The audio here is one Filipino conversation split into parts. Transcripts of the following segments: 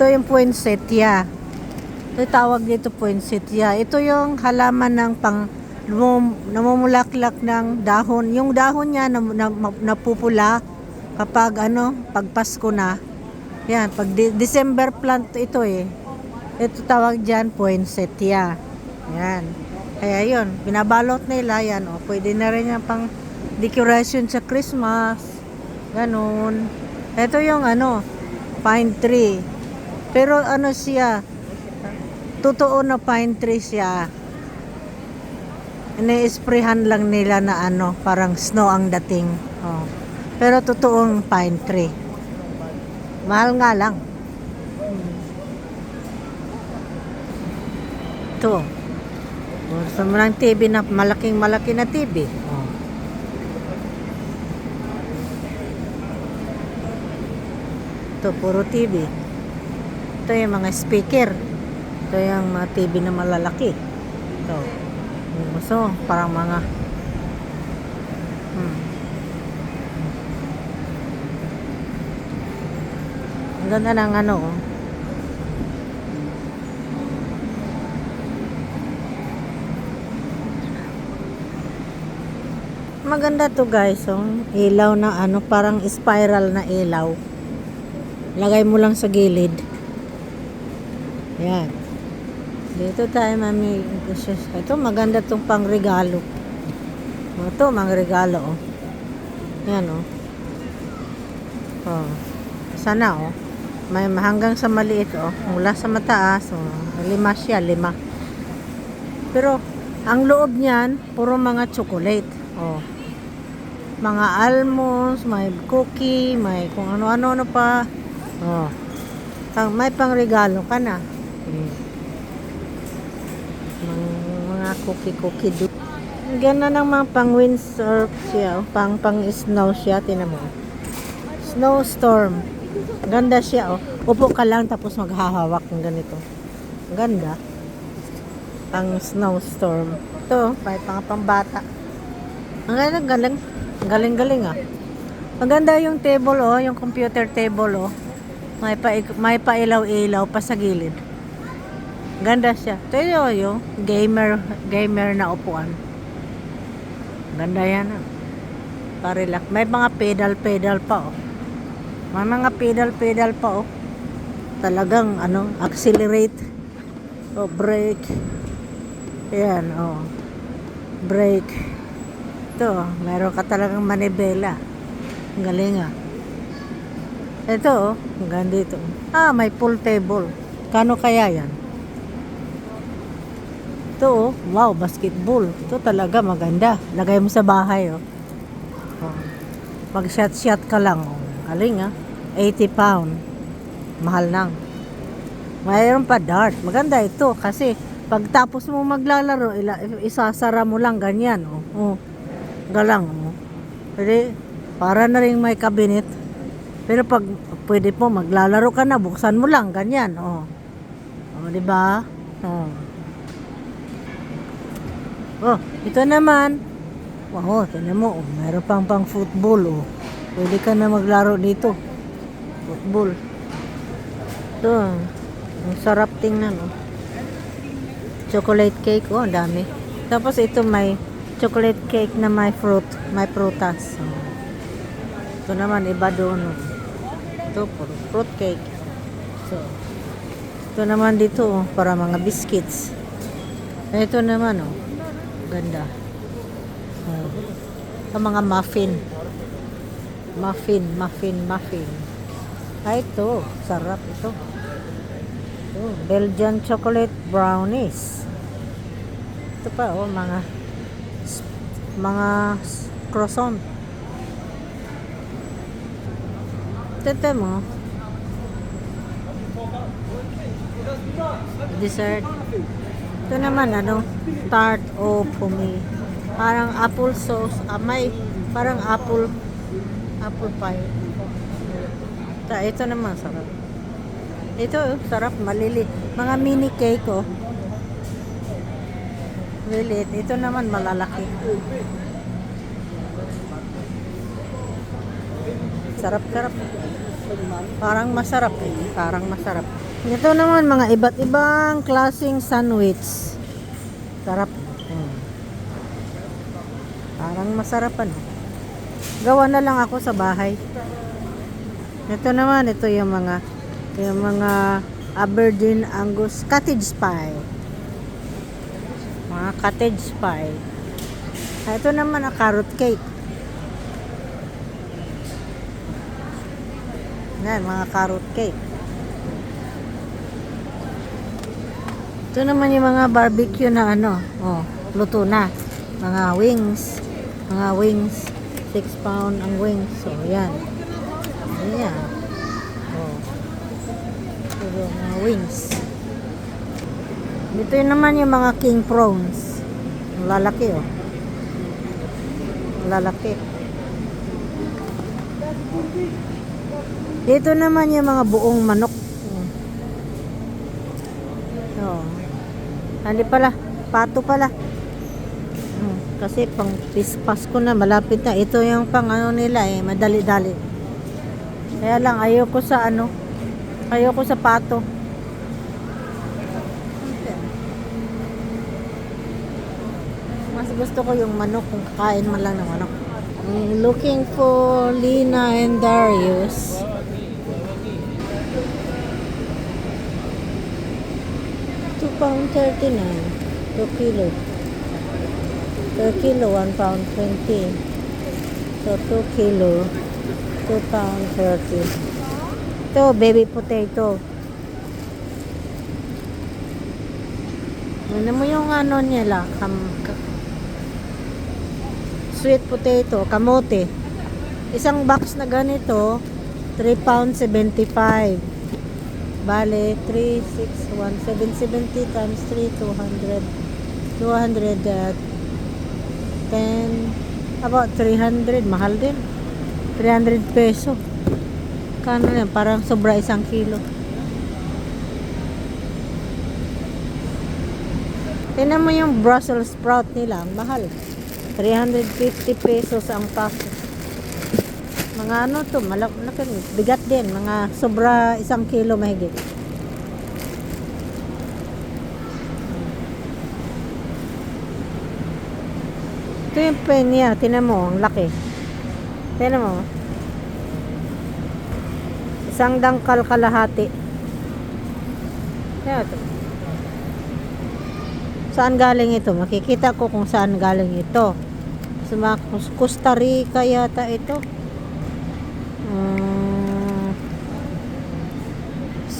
Ito yung poinsettia. Ito tawag dito poinsettia. Ito yung halaman ng namumulaklak ng dahon. Yung dahon niya napupula kapag pag Pasko na. Yan, pag December plant ito eh. Ito tawag diyan poinsettia. Yan. Kaya yun, binabalot nila yan. O, pwede na rin yan pang decoration sa Christmas. Ganun. Ito yung pine tree. Pero siya, totoo na pine tree siya. Ini-sprayhan lang nila na parang snow ang dating. Oh. Pero totoong pine tree. Mahal nga lang. Ito. Gusto mo ng TV na malaki na TV. Oh. Ito, puro TV. Ito yung mga speaker. Ito yung mga TV na malalaki. Ito. So, parang mga ang ganda ng maganda to guys, ilaw na parang spiral na ilaw. Lagay mo lang sa gilid. Yan. Dito tayo mami. Ito maganda tong pang regalo. Ito mga regalo Yan Oh. Sana may hanggang sa maliit mula sa mataas 5 siya, 5. Pero ang loob niyan puro mga chocolate. Mga almonds, may cookie, may kung ano-ano pa. May pang regalo ka na. Mga cookie do. Ganda ng mga pang windsurf siya, pang snow siya, tinan mo. Snowstorm. Ganda siya Upo ka lang tapos maghahawak ng ganito. Ganda. Pang snowstorm. Ito, pang pambata. Ang galing. Maganda yung table yung computer table May pailaw-ilaw pa sa gilid. Ganda siya. Ito yung gamer na upuan. Ganda yan Parilak. May mga pedal pa May mga pedal pa Talagang accelerate brake. Yan brake. Ito, meron ka talagang manibela. Ang galing Ito ang ganda ito. May pool table. Kano kaya yan? Ito wow, basketball. Ito talaga maganda. Lagay mo sa bahay Mag shot ka lang Galing 80 pound. Mahal nang. Mayroon pa dart. Maganda ito kasi pagtapos mo maglalaro, isasara mo lang ganyan galang Pwede, para na rin may cabinet. Pero pag pwede po maglalaro ka na, buksan mo lang ganyan di ba? Ito naman. Tingnan mo mayroon pang football Pwede ka na maglaro dito. Football. Ito, ang sarap tingnan Chocolate cake ang dami. Tapos ito may chocolate cake na may prutas. Ito naman iba doon Ito fruit cake. Ito naman dito para mga biscuits. Ito naman ganda. Ito mga muffin. Ito sarap ito. Belgian chocolate brownies. Ito pa mga croissant. Ito mo dessert. Ito naman tart pumi. Parang apple sauce. May parang apple pie. Ito naman sarap. Ito sarap, maliliit. Mga mini cake Lilit. Ito naman malalaki. Sarap. Parang masarap. Ito naman mga iba't ibang klaseng sandwich. Sarap. Parang masarap ano. Gawa na lang ako sa bahay. Ito naman, ito yung mga Aberdeen Angus cottage pie. Mga cottage pie. Ito naman ang carrot cake. Yan, mga carrot cake. Ito naman yung mga barbecue na ano, luto na. Mga wings. 6 pound ang wings. So, yan. Ayan. Ito mga wings. Dito yun naman yung mga king prawns. Ang lalaki, Ang lalaki. Dito naman yung mga buong manok. Hindi pala, pato pala. Kasi pang Pasko na, malapit na. Ito yung pang ano nila madali-dali. Kaya lang, ayoko sa pato. Mas gusto ko yung manok, kung kakain man lang ng manok. Looking for Lina and Darius. £2.39 per kilo. Per kilo, £1.20. So, 2 kilo, £2.30. Ito, baby potato. Ano mo yung ano nila? Sweet potato, kamote. Isang box na ganito, £3.75. Bale, 361, 770 times 3, 10, about 300, mahal din. 300 peso. Kano yan? Parang sobra 1 kilo. Tingnan mo yung Brussels sprout nila, mahal. 350 pesos ang paso. Mga ano to, malaki, bigat din, mga sobra 1 kilo mahigit. Ito yung penya, tinan mo, ang laki. Tinan mo. 1 dangkal kalahati. Tinan ito. Saan galing ito? Makikita ko kung saan galing ito. Sa Costa Rica yata ito.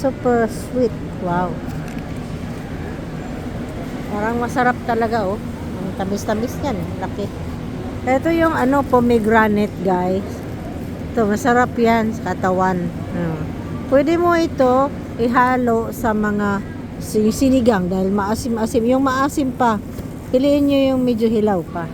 Super sweet. Wow. Parang masarap talaga Ang tamis-tamis niyan, laki. Ito yung pomegranate, guys. Ito, masarap yan sa katawan. Pwede mo ito ihalo sa mga sinigang dahil maasim-asim. Yung maasim pa, piliin nyo yung medyo hilaw pa.